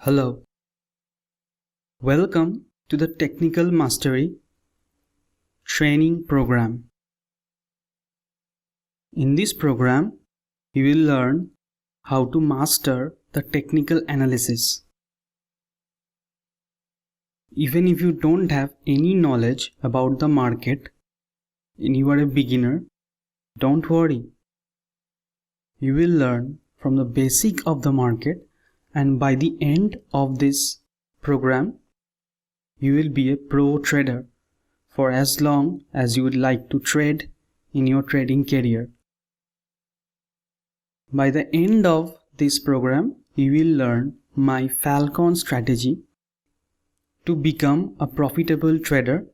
Hello. Welcome to the Technical Mastery training program. In this program, you will learn how to master the technical analysis. Even if you don't have any knowledge about the market and you are a beginner, don't worry. You will learn from the basic of the market, and by the end of this program, you will be a pro trader for as long as you would like to trade in your trading career. By the end of this program, you will learn my Falcon strategy to become a profitable trader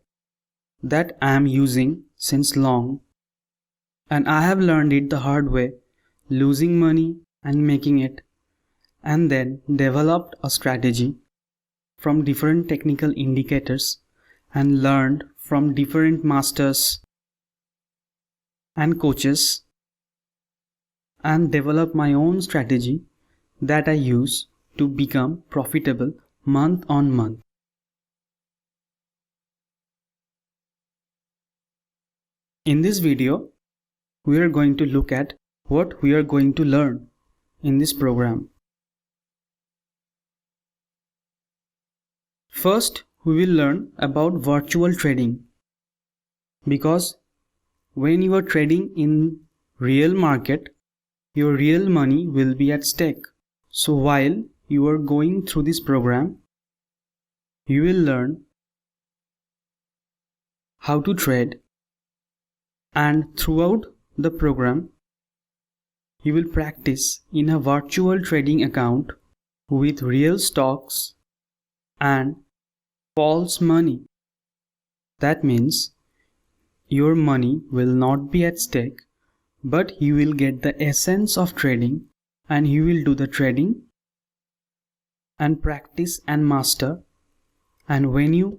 that I am using since long, and I have learned it the hard way, losing money and making it, and then developed a strategy from different technical indicators and learned from different masters and coaches and developed my own strategy that I use to become profitable month on month. In this video, we are going to look at what we are going to learn in this program. First, we will learn about virtual trading, because when you are trading in real market, your real money will be at stake. So while you are going through this program, you will learn how to trade, and throughout the program, you will practice in a virtual trading account with real stocks and false money. That means your money will not be at stake, but you will get the essence of trading and you will do the trading and practice and master. And when you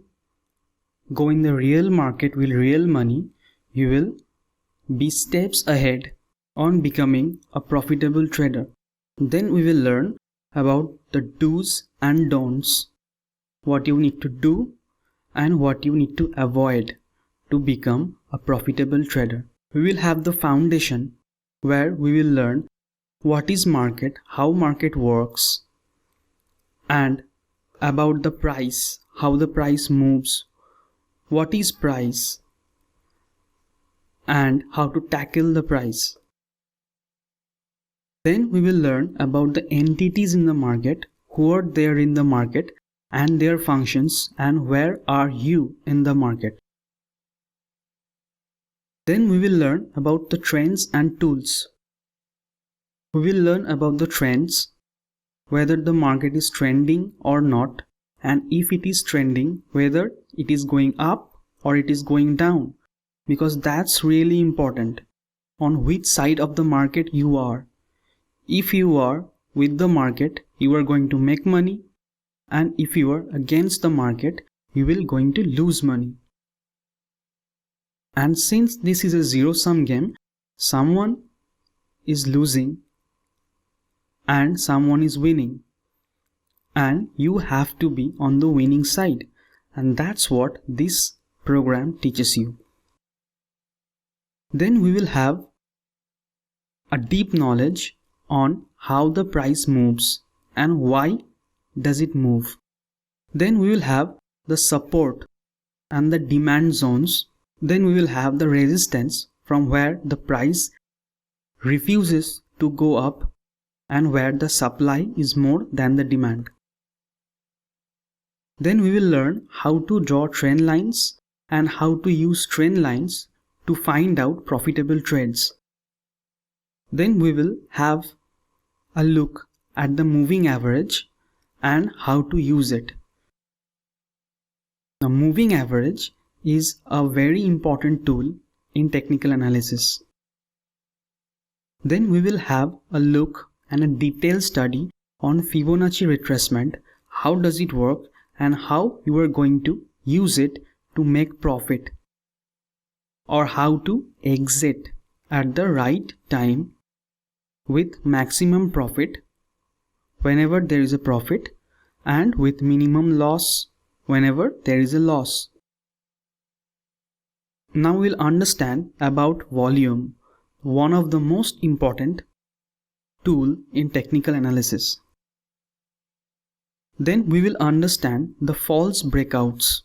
go in the real market with real money, you will be steps ahead on becoming a profitable trader. Then we will learn about the do's and don'ts, what you need to do and what you need to avoid to become a profitable trader. We will have the foundation where we will learn what is market, how market works, and about the price, how the price moves, what is price, and how to tackle the price. Then we will learn about the entities in the market, who are there in the market and their functions, and where are you in the market. Then we will learn about the trends and tools. We will learn about the trends, whether the market is trending or not, and if it is trending, whether it is going up or it is going down, because that's really important, on which side of the market you are. If you are with the market, you are going to make money, and if you are against the market, you will going to lose money. And since this is a zero-sum game, someone is losing and someone is winning, and you have to be on the winning side, and that's what this program teaches you. Then we will have a deep knowledge on how the price moves and why does it move. Then we will have the support and the demand zones. Then we will have the resistance, from where the price refuses to go up and where the supply is more than the demand. Then we will learn how to draw trend lines and how to use trend lines to find out profitable trades. Then we will have a look at the moving average and how to use it. The moving average is a very important tool in technical analysis. Then we will have a look and a detailed study on Fibonacci retracement, how does it work and how you are going to use it to make profit, or how to exit at the right time with maximum profit whenever there is a profit, and with minimum loss whenever there is a loss. Now we'll understand about volume, one of the most important tool in technical analysis. Then we will understand the false breakouts,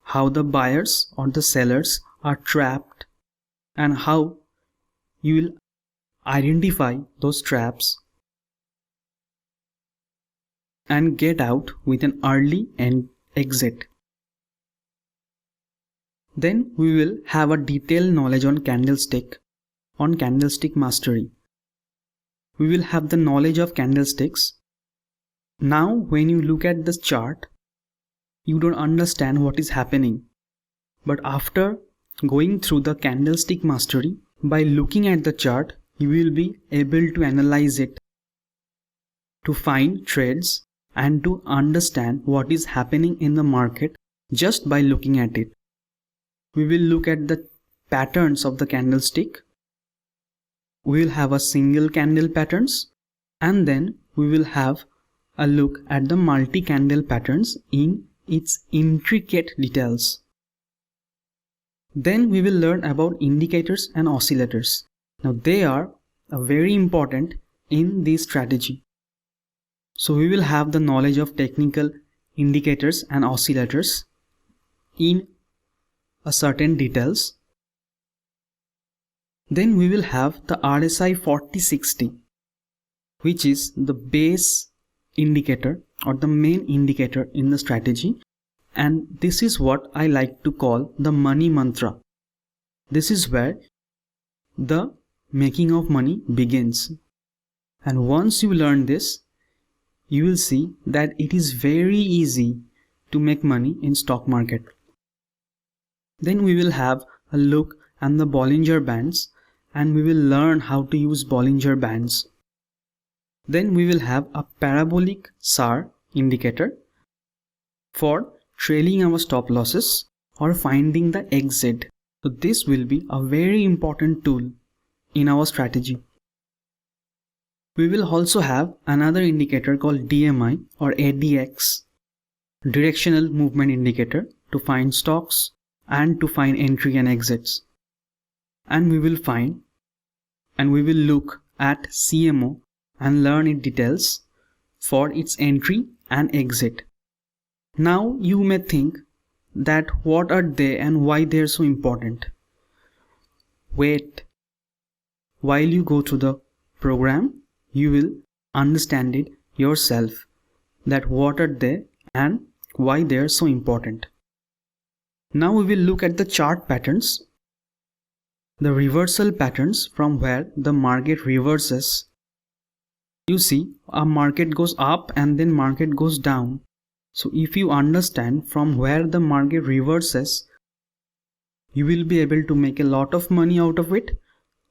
how the buyers or the sellers are trapped, and how you will identify those traps and get out with an early exit. Then we will have a detailed knowledge on Candlestick Mastery. We will have the knowledge of candlesticks. Now when you look at this chart, you don't understand what is happening. But after going through the Candlestick Mastery, by looking at the chart, you will be able to analyze it, to find trades and to understand what is happening in the market just by looking at it. We will look at the patterns of the candlestick. We will have a single candle patterns, and then we will have a look at the multi-candle patterns in its intricate details. Then we will learn about indicators and oscillators. Now they are very important in this strategy. So we will have the knowledge of technical indicators and oscillators in a certain details. Then we will have the RSI 4060, which is the base indicator or the main indicator in the strategy, and this is what I like to call the money mantra. This is where the making of money begins, and once you learn this, you will see that it is very easy to make money in stock market. Then we will have a look at the Bollinger Bands, and we will learn how to use Bollinger Bands. Then we will have a parabolic SAR indicator for trailing our stop losses or finding the exit. So this will be a very important tool in our strategy. We will also have another indicator called DMI or ADX, directional movement indicator, to find stocks and to find entry and exits. And we will look at CMO and learn its details for its entry and exit. Now you may think that what are they and why they are so important. Wait, while you go through the program, you will understand it yourself, that what are they and why they are so important. Now we will look at the chart patterns, the reversal patterns from where the market reverses. You see, a market goes up and then market goes down. So if you understand from where the market reverses, you will be able to make a lot of money out of it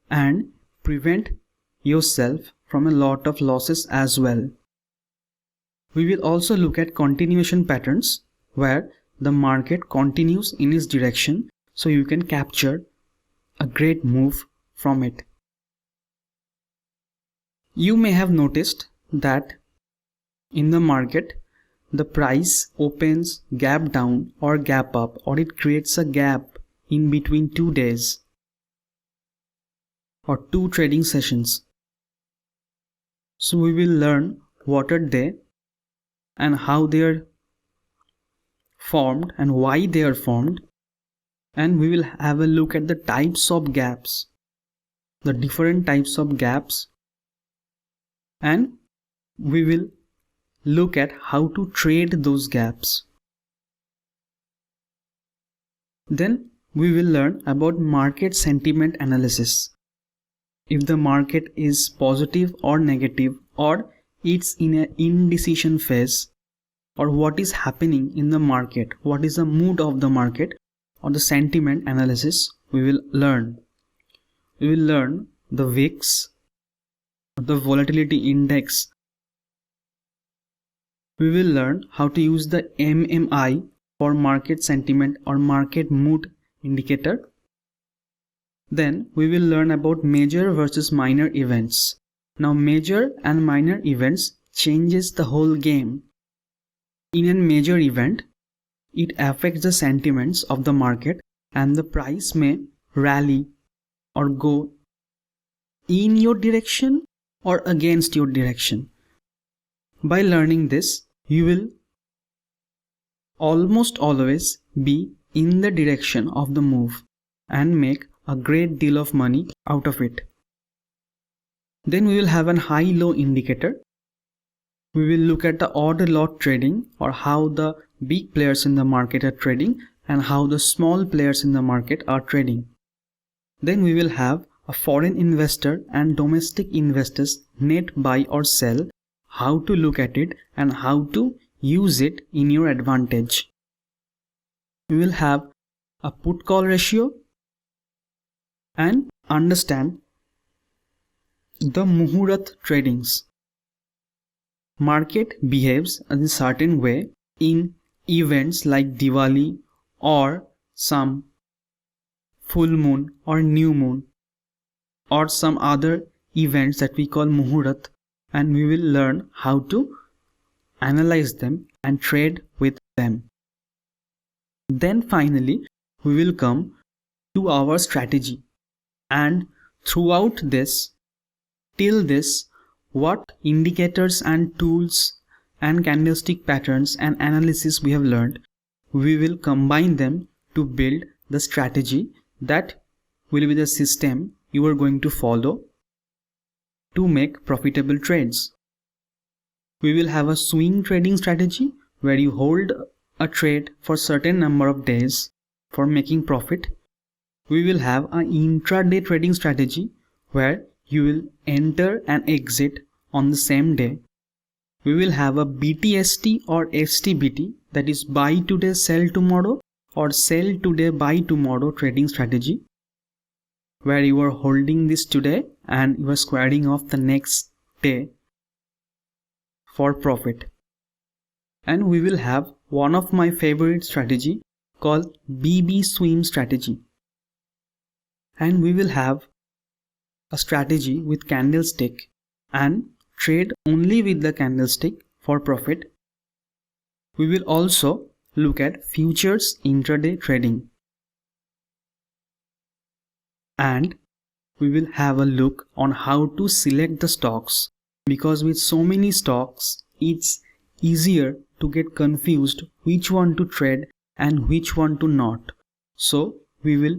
and prevent yourself from a lot of losses as well. We will also look at continuation patterns where the market continues in its direction, so you can capture a great move from it. You may have noticed that in the market, the price opens gap down or gap up, or it creates a gap in between 2 days or 2 trading sessions. So we will learn what are they and how they are formed and why they are formed, and we will have a look at the types of gaps, the different types of gaps, and we will look at how to trade those gaps. Then we will learn about market sentiment analysis. If the market is positive or negative, or it's in an indecision phase, or what is happening in the market, what is the mood of the market, or the sentiment analysis we will learn. We will learn the VIX, the volatility index. We will learn how to use the MMI for market sentiment or market mood indicator. Then we will learn about major versus minor events. Now major and minor events changes the whole game. in a major event, it affects the sentiments of the market and the price may rally or go in your direction or against your direction. By learning this, you will almost always be in the direction of the move and make a great deal of money out of it. Then we will have an high-low indicator. We will look at the order lot trading, or how the big players in the market are trading and how the small players in the market are trading. Then we will have a foreign investor and domestic investors net buy or sell, how to look at it and how to use it in your advantage. We will have a put call ratio and understand the Muhurat tradings. Market behaves in a certain way in events like Diwali or some full moon or new moon or some other events that we call Muhurat, and we will learn how to analyze them and trade with them. Then finally we will come to our strategy, and throughout this, till this, what indicators and tools and candlestick patterns and analysis we have learned, we will combine them to build the strategy that will be the system you are going to follow to make profitable trades. We will have a swing trading strategy where you hold a trade for a certain number of days for making profit. We will have an intraday trading strategy where you will enter and exit on the same day. We will have a BTST or STBT, that is buy today sell tomorrow or sell today buy tomorrow trading strategy, where you are holding this today and you are squaring off the next day for profit. And we will have one of my favorite strategy called BB swim strategy. And we will have a strategy with candlestick and trade only with the candlestick for profit. We will also look at futures intraday trading. And we will have a look on how to select the stocks, because with so many stocks, it's easier to get confused which one to trade and which one to not. So we will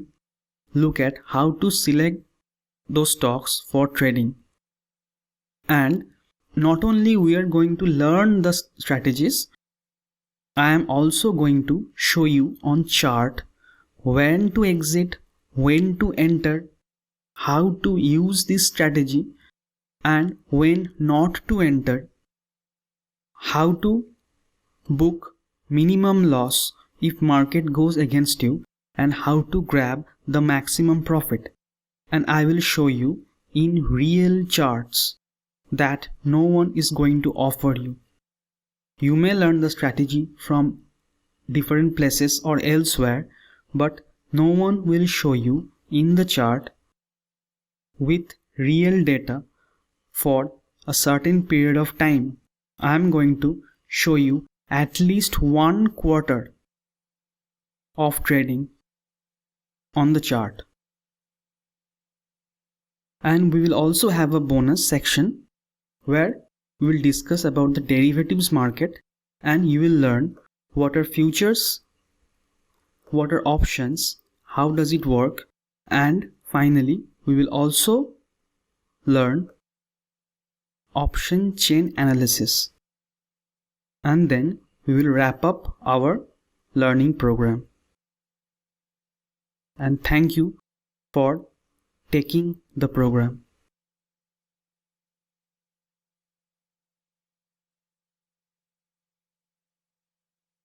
look at how to select those stocks for trading. And not only we are going to learn the strategies, I am also going to show you on chart when to exit, when to enter, how to use this strategy, and when not to enter, how to book minimum loss if market goes against you, and how to grab the maximum profit. And I will show you in real charts that no one is going to offer you. You may learn the strategy from different places or elsewhere, but no one will show you in the chart with real data for a certain period of time. I am going to show you at least 1 quarter of trading on the chart. And we will also have a bonus section where we will discuss about the derivatives market, and you will learn what are futures, what are options, how does it work, and finally we will also learn option chain analysis. And then we will wrap up our learning program. And thank you for taking the program.